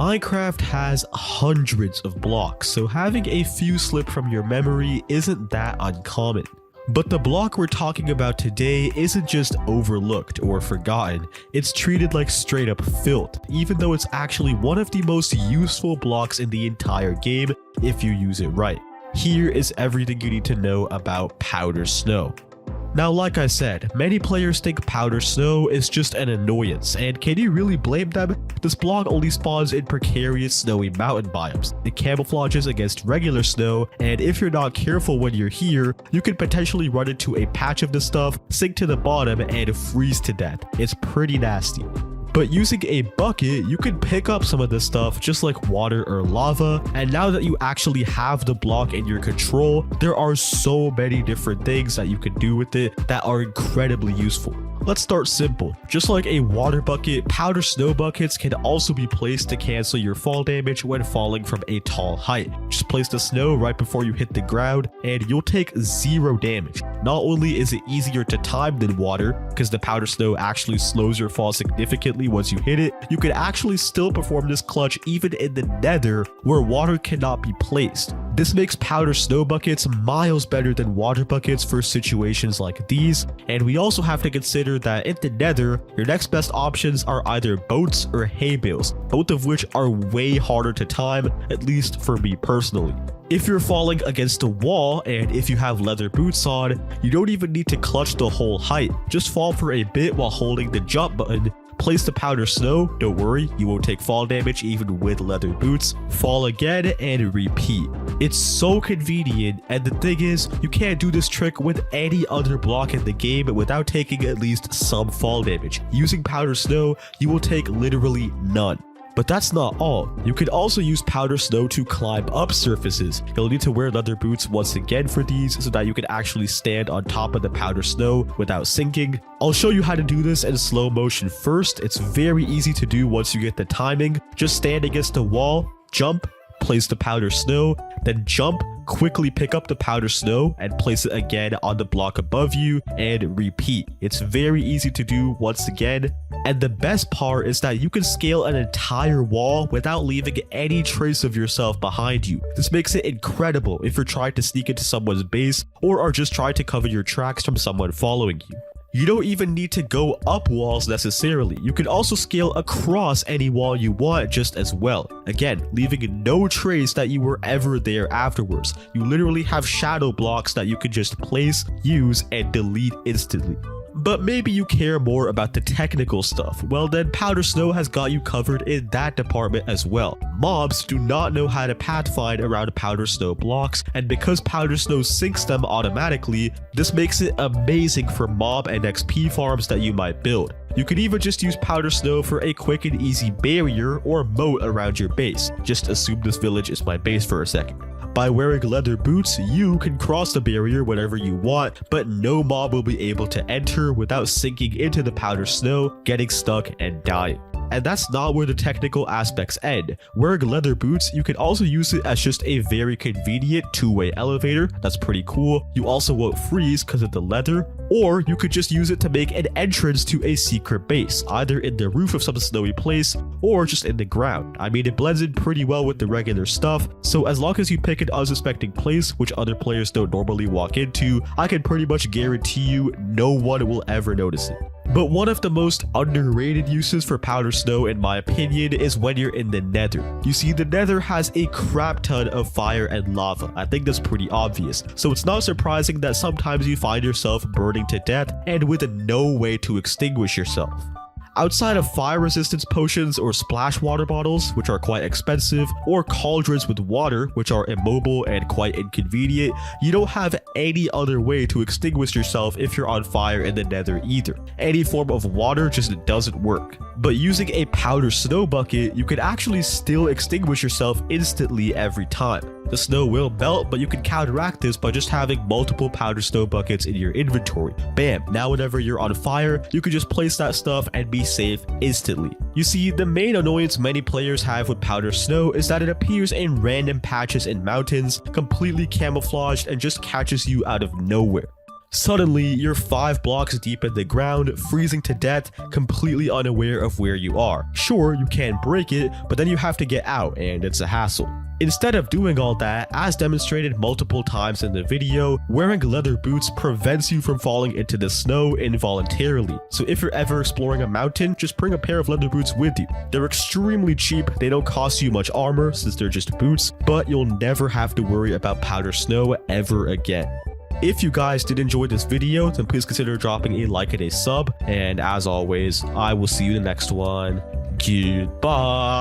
Minecraft has hundreds of blocks, so having a few slip from your memory isn't that uncommon. But the block we're talking about today isn't just overlooked or forgotten, it's treated like straight up filth, even though it's actually one of the most useful blocks in the entire game if you use it right. Here is everything you need to know about powder snow. Now, like I said, many players think powder snow is just an annoyance, and can you really blame them? This block only spawns in precarious snowy mountain biomes. It camouflages against regular snow, and if you're not careful when you're here, you can potentially run into a patch of this stuff, sink to the bottom, and freeze to death. It's pretty nasty. But using a bucket, you can pick up some of this stuff just like water or lava, and now that you actually have the block in your control, there are so many different things that you can do with it that are incredibly useful. Let's start simple. Just like a water bucket, powder snow buckets can also be placed to cancel your fall damage when falling from a tall height. Just place the snow right before you hit the ground and you'll take 0 damage. Not only is it easier to time than water, because the powder snow actually slows your fall significantly once you hit it, you can actually still perform this clutch even in the Nether where water cannot be placed. This makes powder snow buckets miles better than water buckets for situations like these, and we also have to consider that in the Nether, your next best options are either boats or hay bales, both of which are way harder to time, at least for me personally. If you're falling against a wall and if you have leather boots on, you don't even need to clutch the whole height. Just fall for a bit while holding the jump button, place the powder snow, don't worry, you won't take fall damage even with leather boots, fall again, and repeat. It's so convenient, and the thing is, you can't do this trick with any other block in the game without taking at least some fall damage. Using powder snow, you will take literally none. But that's not all. You can also use powder snow to climb up surfaces. You'll need to wear leather boots once again for these so that you can actually stand on top of the powder snow without sinking. I'll show you how to do this in slow motion first. It's very easy to do once you get the timing. Just stand against a wall, jump, place the powder snow, then jump, quickly pick up the powder snow and place it again on the block above you and repeat. It's very easy to do once again. And the best part is that you can scale an entire wall without leaving any trace of yourself behind you. This makes it incredible if you're trying to sneak into someone's base or are just trying to cover your tracks from someone following you. You don't even need to go up walls necessarily. You can also scale across any wall you want just as well. Again, leaving no trace that you were ever there afterwards. You literally have shadow blocks that you can just place, use, and delete instantly. But maybe you care more about the technical stuff. Well then, powder snow has got you covered in that department as well. Mobs do not know how to pathfind around powder snow blocks, and because powder snow sinks them automatically, this makes it amazing for mob and XP farms that you might build. You can even just use powder snow for a quick and easy barrier or moat around your base. Just assume this village is my base for a second. By wearing leather boots, you can cross the barrier whenever you want, but no mob will be able to enter without sinking into the powder snow, getting stuck, and dying. And that's not where the technical aspects end. Wearing leather boots, you can also use it as just a very convenient two-way elevator. That's pretty cool. You also won't freeze because of the leather, or you could just use it to make an entrance to a secret base, either in the roof of some snowy place or just in the ground. I mean, it blends in pretty well with the regular stuff, so as long as you pick an unsuspecting place, which other players don't normally walk into, I can pretty much guarantee you no one will ever notice it. But one of the most underrated uses for powder snow in my opinion is when you're in the Nether. You see, the Nether has a crap ton of fire and lava. I think that's pretty obvious. So it's not surprising that sometimes you find yourself burning to death and with no way to extinguish yourself. Outside of fire resistance potions or splash water bottles, which are quite expensive, or cauldrons with water, which are immobile and quite inconvenient, you don't have any other way to extinguish yourself if you're on fire in the Nether either. Any form of water just doesn't work. But using a powder snow bucket, you can actually still extinguish yourself instantly every time. The snow will melt, but you can counteract this by just having multiple powder snow buckets in your inventory. Bam, now whenever you're on fire, you can just place that stuff and be safe instantly. You see, the main annoyance many players have with powder snow is that it appears in random patches in mountains, completely camouflaged, and just catches you out of nowhere. Suddenly, you're 5 blocks deep in the ground, freezing to death, completely unaware of where you are. Sure, you can break it, but then you have to get out, and it's a hassle. Instead of doing all that, as demonstrated multiple times in the video, wearing leather boots prevents you from falling into the snow involuntarily. So if you're ever exploring a mountain, just bring a pair of leather boots with you. They're extremely cheap, they don't cost you much armor since they're just boots, but you'll never have to worry about powder snow ever again. If you guys did enjoy this video, then please consider dropping a like and a sub, and as always, I will see you in the next one. Goodbye!